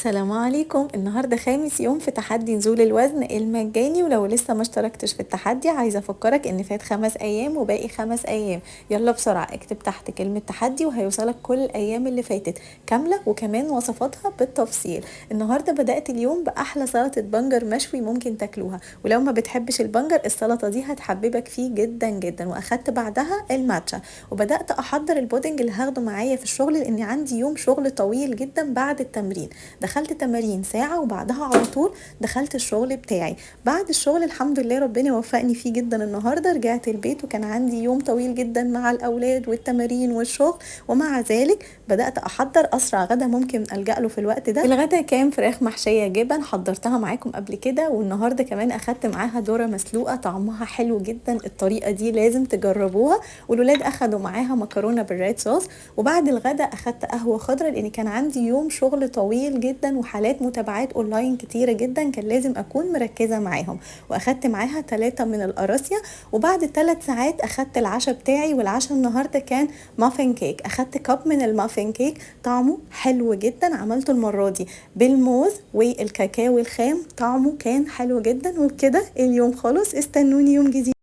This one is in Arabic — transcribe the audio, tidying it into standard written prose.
السلام عليكم. النهاردة خامس يوم في تحدي نزول الوزن المجاني، ولو لسه ما اشتركتش في التحدي عايزة افكرك ان فات 5 ايام وباقي 5 ايام. يلا بسرعة اكتب تحت كلمة تحدي وهيوصلك كل الايام اللي فاتت كاملة وكمان وصفاتها بالتفصيل. النهاردة بدأت اليوم بأحلى سلطة بنجر مشوي ممكن تاكلوها، ولو ما بتحبش البنجر السلطة دي هتحببك فيه جدا جدا. واخدت بعدها الماتشا وبدأت احضر البودنج اللي هاخده معايا في الشغل لاني عندي يوم شغل طويل جدا بعد التمرين. دخلت تمارين ساعة وبعدها على طول دخلت الشغل بتاعي. بعد الشغل الحمد لله ربنا وفقني فيه جدا. النهاردة رجعت البيت وكان عندي يوم طويل جدا مع الأولاد والتمارين والشغل، ومع ذلك بدأت أحضر أسرع غدا ممكن ألجأ له في الوقت ده. الغدا كان فراخ محشية جبن حضرتها معاكم قبل كده، والنهاردة كمان أخدت معاها ذرة مسلوقة طعمها حلو جدا. الطريقة دي لازم تجربوها. والولاد أخدوا معاها مكرونة بالريد صوص. وبعد الغدا أخدت قهوة خضراء لأن كان عندي يوم شغل طويل جدا وحالات متابعات اونلاين كتيرة جدا كان لازم اكون مركزة معاهم. واخدت معاها 3 من القراصية. وبعد 3 ساعات اخدت العشاء بتاعي، والعشاء النهاردة كان مافين كيك. اخدت كاب من المافين كيك طعمه حلو جدا، عملته المرة دي بالموز والكاكاو الخام، طعمه كان حلو جدا. وبكده اليوم خلص، استنوني يوم جديد.